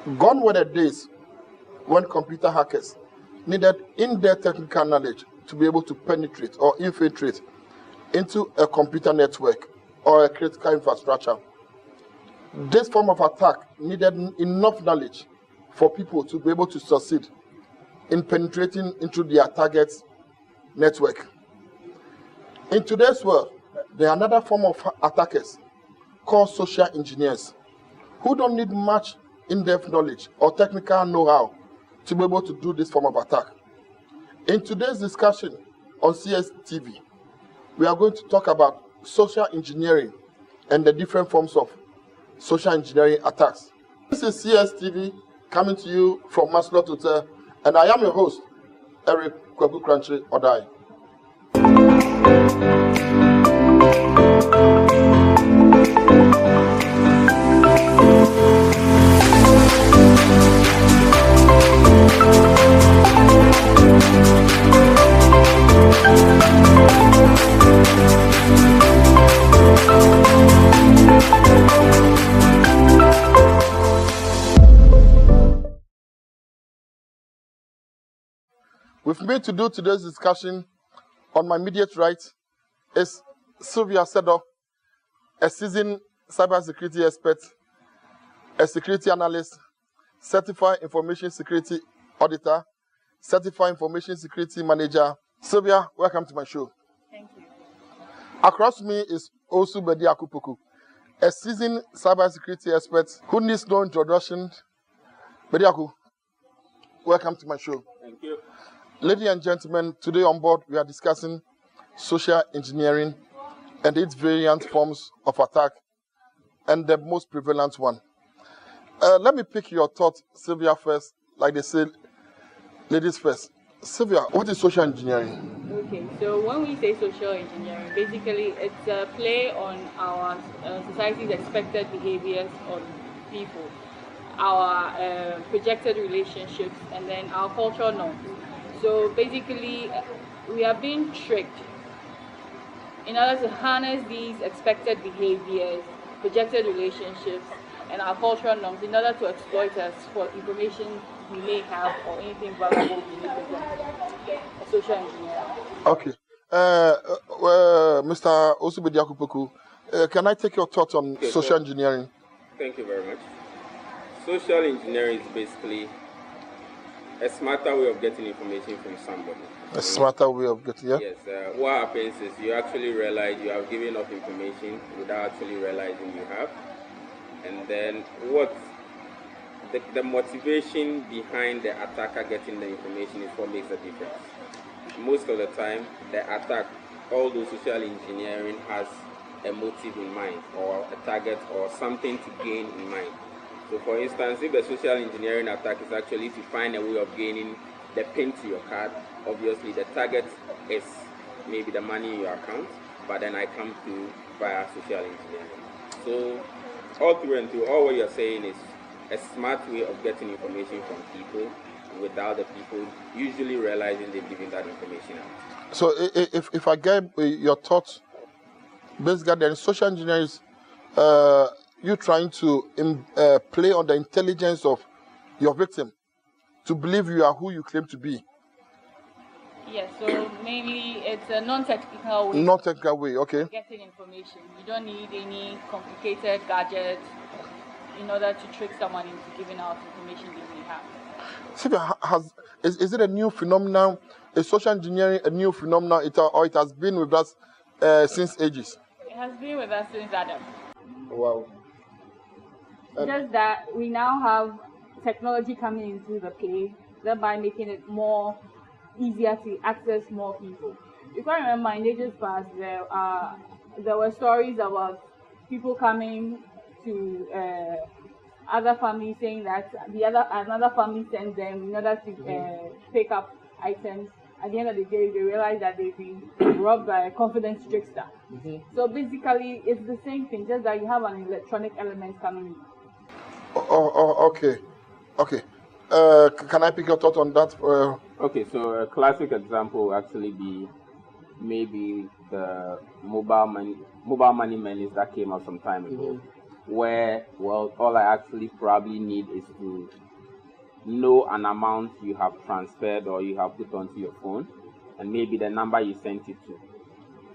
Gone were the days when computer hackers needed in-depth technical knowledge to be able to penetrate or infiltrate into a computer network or a critical infrastructure. This form of attack needed enough knowledge for people to be able to succeed in penetrating into their target's network. In today's world, there are another form of attackers called social engineers who don't need much in-depth knowledge or technical know-how to be able to do this form of attack. In today's discussion on CSTV, we are going to talk about social engineering and the different forms of social engineering attacks. This is CSTV coming to you from Maslot Hotel, and I am your host, Eric Kwaku Kranche Odai. With me to do today's discussion on my immediate right is Sylvia Sedo, a seasoned cybersecurity expert, a security analyst, certified information security auditor, certified information security manager. Sylvia, welcome to my show. Thank you. Across me is Osu Bedi Akupuku, a seasoned cybersecurity expert who needs no introduction. Bedi Aku, welcome to my show. Thank you. Ladies and gentlemen, today on board we are discussing social engineering and its variant forms of attack and the most prevalent one. Let me pick your thought, Sylvia, first. Like they say, ladies first. Sylvia, what is social engineering? Okay, so when we say social engineering, basically it's a play on our society's expected behaviors on people, our projected relationships, and then our cultural norms. So basically, we are being tricked in order to harness these expected behaviors, projected relationships, and our cultural norms in order to exploit us for information we may have or anything valuable we need to get. Social engineering. Okay. Mr. Osubedi Akupuku, can I take your thoughts on social engineering? Thank you very much. Social engineering is basically a smarter way of getting information from somebody. A smarter way of getting, yeah? Yes. What happens is you actually realize you have given enough information without actually realizing you have. And then what the motivation behind the attacker getting the information is what makes a difference. Most of the time, the attack, although social engineering has a motive in mind or a target or something to gain in mind. So for instance, if the social engineering attack is actually to find a way of gaining the pin to your card, obviously the target is maybe the money in your account, but then I come to via social engineering. So all through and through, all what you're saying is a smart way of getting information from people without the people usually realizing they've given that information out. So if I get your thoughts, basically then social engineering is you trying to play on the intelligence of your victim to believe you are who you claim to be. Yes, so mainly it's a non-technical way. Non-technical way, okay. Getting information. You don't need any complicated gadgets in order to trick someone into giving out information they may have. Sylvia, is it a new phenomenon? Is social engineering a new phenomenon, or it has been with us since ages? It has been with us since Adam. Wow. Just that we now have technology coming into the play, thereby making it more easier to access more people. You can remember in ages past there were stories about people coming to other families saying that another family sent them in order to pick up items. At the end of the day, they realize that they've been robbed by a confidence trickster. So basically, it's the same thing, just that you have an electronic element coming in. Okay. Can I pick your thought on that? Okay, so a classic example will actually be maybe the mobile money menace that came out some time ago. where, well, all I actually probably need is to know an amount you have transferred or you have put onto your phone, and maybe the number you sent it to.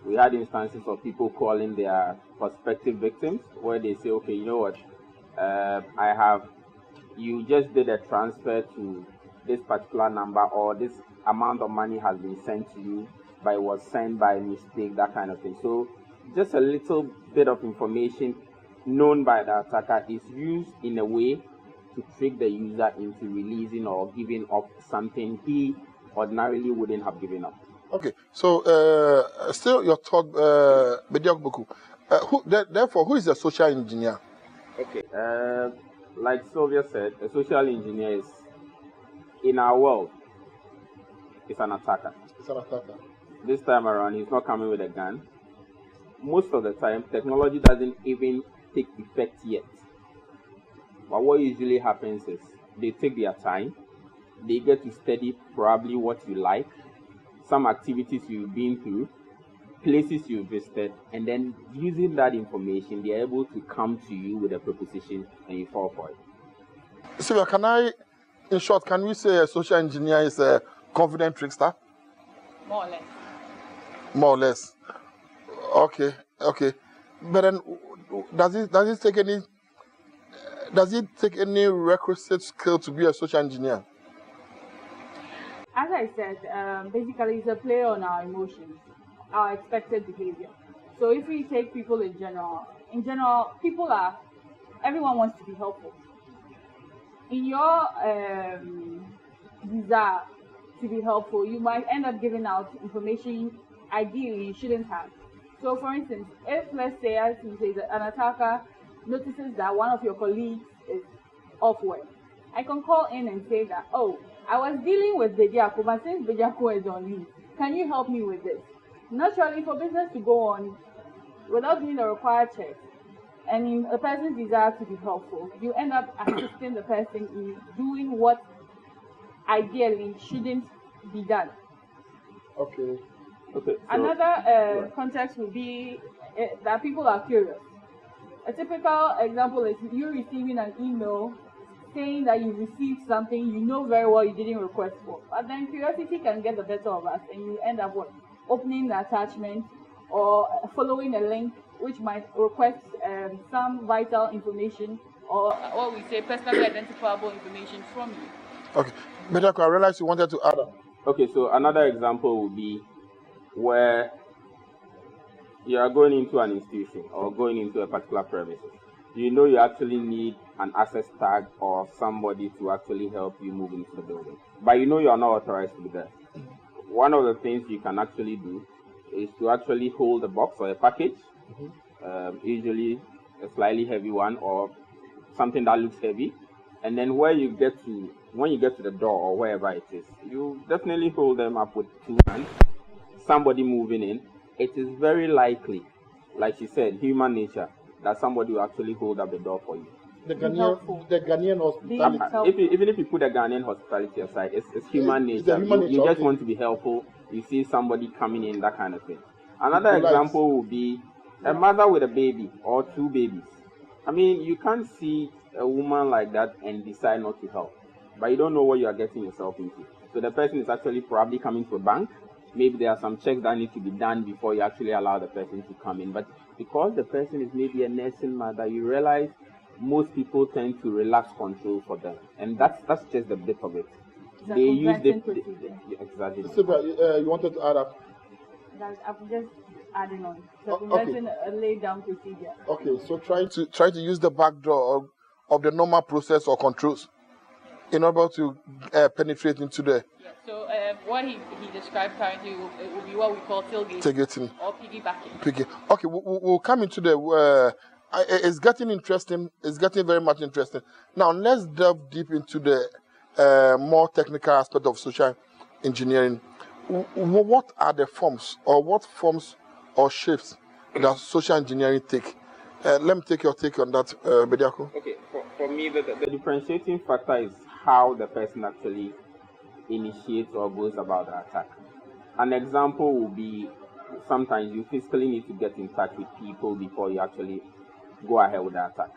We had instances of people calling their prospective victims where they say, okay, you know what, you just did a transfer to this particular number, or this amount of money has been sent to you, but it was sent by mistake, that kind of thing. So just a little bit of information known by the attacker is used in a way to trick the user into releasing or giving up something he ordinarily wouldn't have given up. Okay, so still your thought, Bediako Boku. Therefore, who is a social engineer? Okay, like Sylvia said, a social engineer is, in our world, is an attacker. It's an attacker. This time around, he's not coming with a gun. Most of the time, technology doesn't even take effect yet. But what usually happens is they take their time, they get to study probably what you like, some activities you've been through, places you've visited, and then using that information, they're able to come to you with a proposition and you fall for it. Sylvia, in short, can we say a social engineer is a confident trickster? More or less. More or less. Okay. But then, does it take any requisite skill to be a social engineer? As I said, basically it's a play on our emotions, our expected behavior. So if we take people in general, everyone wants to be helpful. In your desire to be helpful, you might end up giving out information ideally you shouldn't have. So for instance, if let's say, as you say, an attacker notices that one of your colleagues is off work, I can call in and say that, oh, I was dealing with Bediako, but since Bediako is on leave, can you help me with this? Naturally, for business to go on without doing the required checks, and in a person's desire to be helpful, you end up assisting the person in doing what ideally shouldn't be done. Okay. So Another context would be that people are curious. A typical example is you receiving an email saying that you received something you know very well you didn't request for. But then curiosity can get the better of us, and you end up opening the attachment or following a link which might request some vital information or what we say personally identifiable information from you. Okay. Bediako, I realized you wanted to add on. Okay, so another example would be where you are going into an institution or going into a particular premises. You know you actually need an access tag or somebody to actually help you move into the building, but you know you are not authorized to be there. One of the things you can actually do is to actually hold a box or a package, usually a slightly heavy one or something that looks heavy, and then when you get to the door or wherever it is, you definitely hold them up with two hands. Somebody moving in, it is very likely, like she said, human nature, that somebody will actually hold up the door for you. The Ghanaian hospitality. Even if you put the Ghanaian hospitality aside, it's human nature. You just want to be helpful. You see somebody coming in, that kind of thing. Another example would be a mother with a baby or two babies. I mean, you can't see a woman like that and decide not to help, but you don't know what you are getting yourself into. So the person is actually probably coming to a bank. Maybe there are some checks that need to be done before you actually allow the person to come in. But because the person is maybe a nursing mother, you realize most people tend to relax control for them, and that's just the bit of it. They use exactly. Sylvia, you wanted to add up? I'm just adding on. Circumventing a laid down procedure. Okay, so try to use the back door of the normal process or controls in order to penetrate into the. Yeah. So what he described currently will be what we call tailgating or piggybacking. Okay, we'll come into the. It's getting interesting. It's getting very much interesting. Now let's delve deep into the more technical aspect of social engineering. What are the forms, or what forms or shapes that social engineering take? Let me take your take on that, Bediako. Okay, for me, the differentiating factor is how the person actually initiates or goes about the attack. An example will be sometimes you physically need to get in touch with people before you actually go ahead with the attack.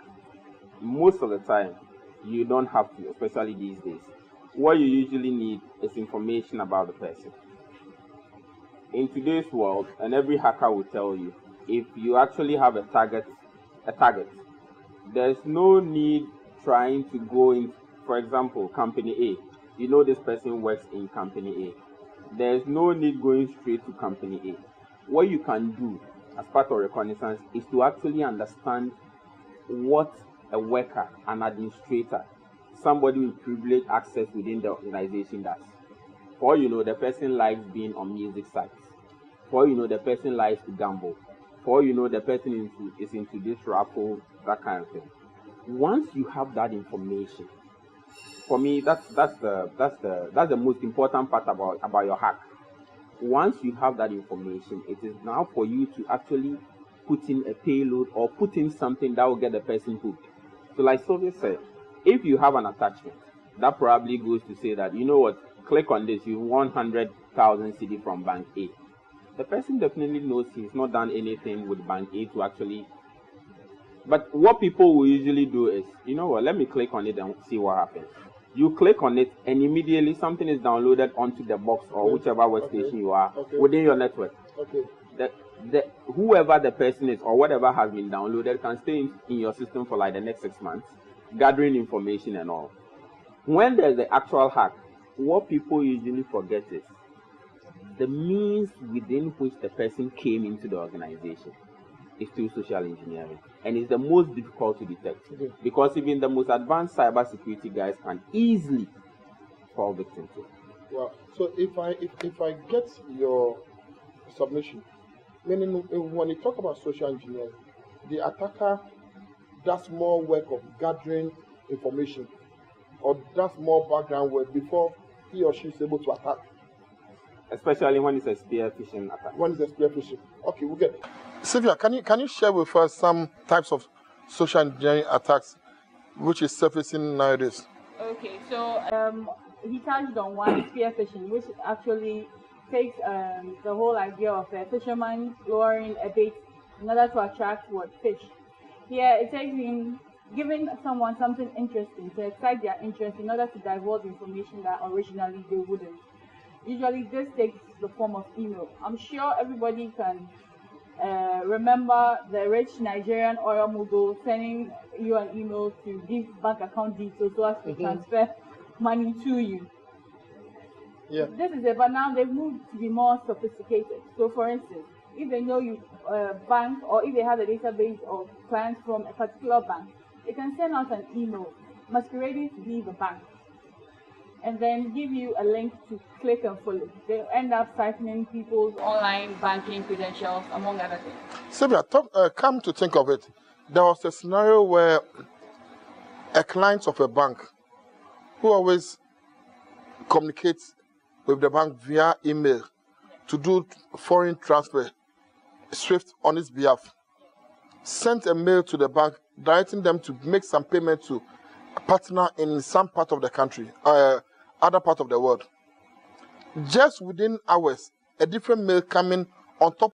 most of the time, you don't have to, especially these days. What you usually need is information about the person. In today's world, and every hacker will tell you, if you actually have a target, there's no need trying to go in, for example, company A. You know this person works in company A. There's no need going straight to company A. What you can do as part of reconnaissance is to actually understand what a worker, an administrator, somebody with privileged access within the organization does. For all you know, the person likes being on music sites. For all you know, the person likes to gamble. For all you know, the person is into this raffle, that kind of thing. Once you have that information, for me, that's the most important part about your hack. Once you have that information, it is now for you to actually put in a payload or put in something that will get the person hooked. So like Sylvia said, if you have an attachment, that probably goes to say that, you know what, click on this, you want 100,000 CD from Bank A. The person definitely knows he's not done anything with Bank A to actually... But what people will usually do is, you know what, let me click on it and see what happens. You click on it and immediately something is downloaded onto the box or whichever workstation you are within your network. Whoever the person is or whatever has been downloaded can stay in your system for like the next 6 months, gathering information and all. When there's the actual hack, what people usually forget is the means within which the person came into the organization is through social engineering. And it's the most difficult to detect because even the most advanced cybersecurity guys can easily fall victim to it. Well, so if I get your submission, meaning when you talk about social engineering, the attacker does more work of gathering information or does more background work before he or she is able to attack. Especially when it's a spear phishing attack. When it's a spear phishing. Okay, we get it. Sylvia, can you share with us some types of social engineering attacks which is surfacing nowadays? Okay, so he touched on one, spear phishing, which actually takes the whole idea of a fisherman lowering a bait in order to attract fish. Here, it takes him giving someone something interesting to excite their interest in order to divulge information that originally they wouldn't. Usually, this takes the form of email. I'm sure everybody can remember the rich Nigerian oil mogul sending you an email to give bank account details so as to transfer money to you. Yeah. This is it, but now they've moved to be more sophisticated. So, for instance, if they know you bank or if they have a database of clients from a particular bank, they can send out an email masquerading to be the bank and then give you a link to click and follow. They end up siphoning people's online banking credentials, among other things. Sylvia, come to think of it, there was a scenario where a client of a bank who always communicates with the bank via email to do foreign transfer, SWIFT on his behalf, sent a mail to the bank directing them to make some payment to a partner in some part of the country, other part of the world. Just within hours, a different mail coming on top